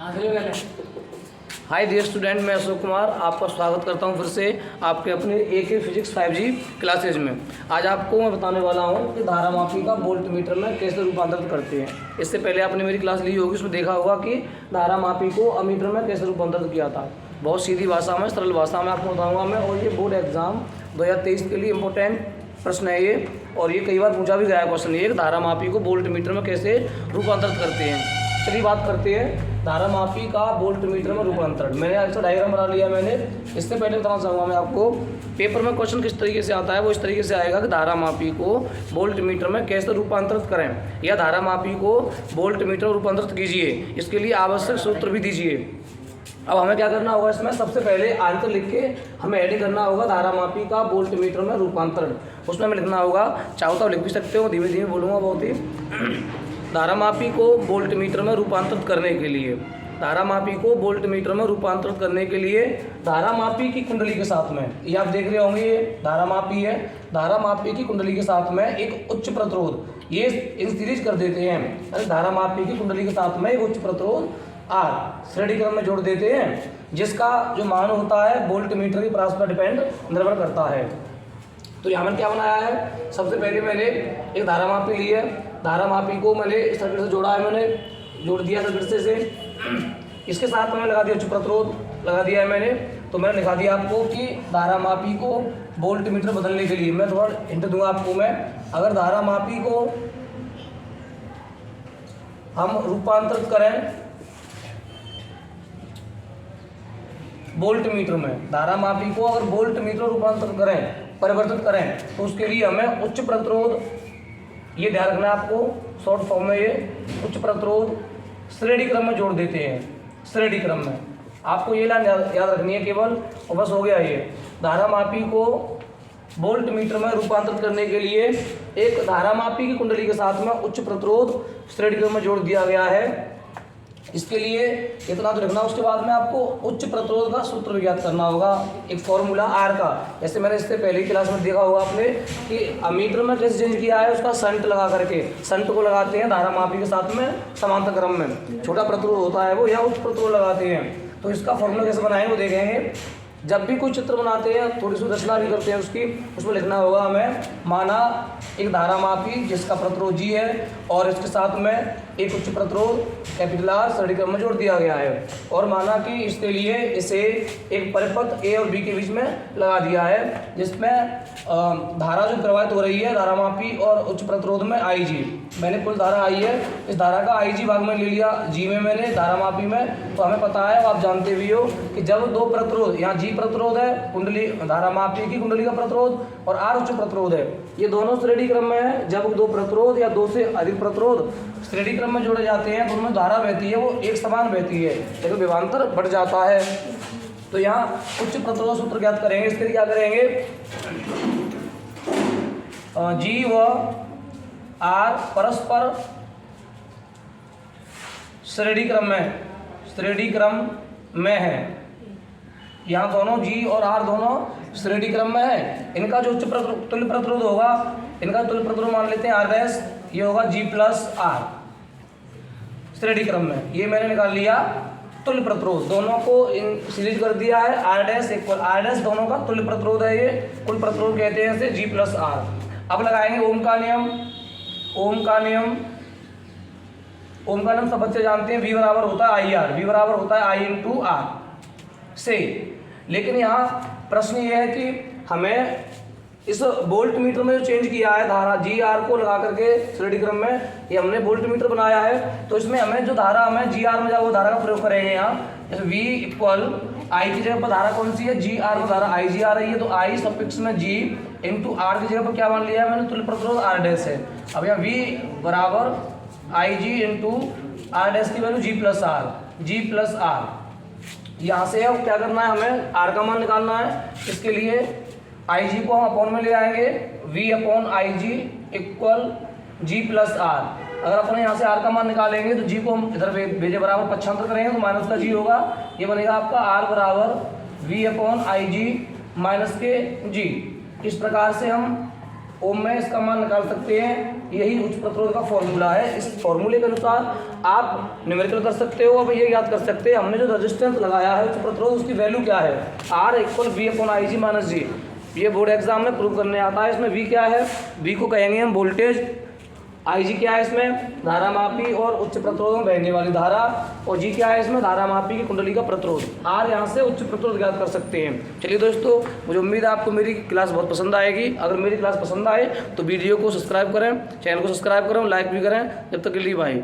Hi dear student, मैं अशोक कुमार आपका स्वागत करता हूं फिर से आपके अपने AK फिजिक्स 5G क्लासेज में। आज आपको मैं बताने वाला हूं कि धारामापी का वोल्टमीटर में कैसे रूपांतरित करते हैं। इससे पहले आपने मेरी क्लास ली होगी, उसमें देखा होगा कि धारामापी को अमीटर में कैसे रूपांतरित किया था। बहुत सीधी भाषा में, सरल भाषा में आपको बताऊँगा मैं। और ये बोर्ड एग्जाम 2023 के लिए इम्पोर्टेंट प्रश्न है ये, और ये कई बार पूछा भी गया क्वेश्चन ये, धारामापी को वोल्टमीटर में कैसे रूपांतरित करते हैं। चलिए बात करते हैं धारामापी का वोल्टमीटर में रूपांतरण। मैंने अच्छा डायग्राम बना लिया मैंने। इससे पहले बताना चाहूँगा मैं आपको, पेपर में क्वेश्चन किस तरीके से आता है, वो इस तरीके से आएगा कि धारामापी को वोल्टमीटर में कैसे रूपांतरित करें, या धारामापी को वोल्टमीटर में रूपांतरित कीजिए, इसके लिए आवश्यक सूत्र भी दीजिए। अब हमें क्या करना होगा, इसमें सबसे पहले आंसर लिख के हमें ऐड करना होगा धारामापी का वोल्टमीटर में रूपांतरण। उसमें हमें लिखना होगा, चाहो तो लिख भी सकते हो, धीमे धीमे बोलूँगा बहुत ही। धारामापी को वोल्टमीटर में रूपांतरित करने के लिए, धारामापी को वोल्टमीटर में रूपांतरित करने के लिए धारामापी की कुंडली के साथ में, ये आप देख रहे होंगे, ये धारामापी है। धारामापी की कुंडली के साथ में एक उच्च प्रतिरोध, ये इन सीरीज कर देते हैं। अरे धारामापी की कुंडली के साथ में एक उच्च प्रतिरोध R श्रेणी क्रम में जोड़ देते हैं, जिसका जो मान होता है वोल्टमीटर की परास पर डिपेंड निर्भर करता है। तो यहाँ मैंने क्या बनाया है, सबसे पहले मैंने एक धारामापी ली है। धारामापी को मैंने इस सर्किट से जोड़ा है, मैंने जोड़ दिया सर्किट से। इसके साथ मैंने लगा दिया उच्च प्रतिरोध, लगा दिया है मैंने। तो मैंने लिखा दिया आपको कि धारामापी को वोल्टमीटर बदलने के लिए, मैं थोड़ा हिंट दूंगा आपको मैं, अगर धारामापी को हम रूपांतरित करें वोल्टमीटर में, धारामापी को अगर वोल्टमीटर रूपांतरित करें, परिवर्तित करें, तो उसके लिए हमें उच्च प्रतिरोध, ये ध्यान रखना है आपको, शॉर्ट फॉर्म में ये उच्च प्रतिरोध श्रेणी क्रम में जोड़ देते हैं। श्रेणी क्रम में आपको ये लाइन याद रखनी है केवल, और बस हो गया ये। धारामापी को वोल्टमीटर में रूपांतरित करने के लिए एक धारामापी की कुंडली के साथ में उच्च प्रतिरोध श्रेणी क्रम में जोड़ दिया गया है। इसके लिए इतना तो लिखना, उसके बाद में आपको उच्च प्रतिरोध का सूत्र ज्ञात करना होगा, एक फॉर्मूला R का। जैसे मैंने इससे पहले ही क्लास में देखा होगा आपने कि अमीटर में कैसे चेंज किया है, उसका संट लगा करके, संट को लगाते हैं धारामापी के साथ में समांतर क्रम में, छोटा प्रतिरोध होता है वो, या उच्च प्रतिरोध लगाते हैं। तो इसका फॉर्मूला कैसे बनाएंगे वो देखेंगे। जब भी कोई चित्र बनाते हैं, थोड़ी सी रचना भी करते हैं उसकी, उसमें लिखना होगा हमें, माना एक धारामापी जिसका प्रतिरोध G है, और इसके साथ में एक उच्च प्रतिरोध कैपिटल R श्रेणी क्रम में जोड़ दिया गया है, और माना कि इसके लिए इसे एक परिपथ A और B के बीच में लगा दिया है, जिसमें धारा जो प्रवाहित हो रही है धारामापी और उच्च प्रतिरोध में IG, मैंने कुल धारा आई है, इस धारा का IG भाग में ले लिया G में मैंने, धारामापी में। तो हमें पता है, आप जानते भी हो कि जब दो प्रतिरोध, यहाँ G प्रतिरोध है कुंडली, धारामापी की कुंडली का प्रतिरोध, और R उच्च प्रतिरोध है, ये दोनों श्रेणी क्रम में है। जब दो प्रतिरोध या दो से अधिक प्रतिरोध श्रेणी क्रम में जोड़े जाते हैं, तो उनमें धारा बहती है वो एक समान बहती है, लेकिन विभवांतर बढ़ जाता है। तो यहाँ उच्च प्रतिरोध सूत्र ज्ञात करेंगे। इसके लिए क्या करेंगे, G व R परस्पर श्रेणी क्रम में है। यहाँ दोनों G और R दोनों श्रेणी क्रम में है। इनका जो उच्च तुल्य प्रतिरोध होगा, इनका तुल्य प्रतिरोध मान लेते हैं R', ये होगा G प्लस R श्रेणी क्रम में। ये मैंने निकाल लिया तुल्य प्रतिरोध, दोनों को इन सीरीज कर दिया है। R' इक्वल R' दोनों का तुल्य प्रतिरोध है, ये कुल प्रतिरोध कहते हैं इसे G प्लस R। अब लगाएंगे ओम का नियम। ओम का नियम सब बच्चे जानते हैं, V बराबर होता है IR, V बराबर होता है I इंटू R से। लेकिन यहाँ प्रश्न ये है कि हमें इस वोल्टमीटर में जो चेंज किया है धारा GR को लगा करके श्रेणी क्रम में, ये हमने वोल्टमीटर बनाया है, तो इसमें हमें जो धारा हमें GR में वो धारा का प्रयोग करेंगे। यहाँ जैसे V इक्वल I की जगह पर धारा कौन सी है, GR को धारा IG आ रही है, तो I सफिक्स में G इंटू R की जगह पर क्या मान लिया है मैंने, तुल्य प्रतिरोध R' है। अब यहाँ V बराबर IG इंटू R' की वैल्यू G प्लस R। यहाँ से अब क्या करना है, हमें R का मान निकालना है। इसके लिए IG को हम अपॉन में ले आएंगे, V upon IG equal G plus R। अगर अपन यहाँ से R का मान निकालेंगे तो G को हम इधर भेजे बराबर पक्षांतर करेंगे तो माइनस का G होगा, ये बनेगा आपका R बराबर V अपॉन IG माइनस के G। इस प्रकार से हम ओम में इसका मान निकाल सकते हैं। यही उच्च प्रतिरोध का फॉर्मूला है। इस फॉर्मूले के अनुसार आप न्यूमेरिकल कर सकते हो। अब ये याद कर सकते हैं हमने जो रेजिस्टेंस लगाया है उच्च प्रतिरोध, उसकी वैल्यू क्या है, R = V/IG - G। ये बोर्ड एग्जाम में प्रूव करने आता है। इसमें V क्या है, V को कहेंगे हम वोल्टेज, IG क्या है इसमें धारा मापी और उच्च प्रतिरोध में बहने वाली धारा, और G क्या है इसमें धारा मापी की कुंडली का प्रतिरोध। R यहाँ से उच्च प्रतिरोध ज्ञात कर सकते हैं। चलिए दोस्तों, मुझे उम्मीद है आपको मेरी क्लास बहुत पसंद आएगी। अगर मेरी क्लास पसंद आए तो वीडियो को सब्सक्राइब करें, चैनल को सब्सक्राइब करें, लाइक भी करें। जब तक के लिए बाय।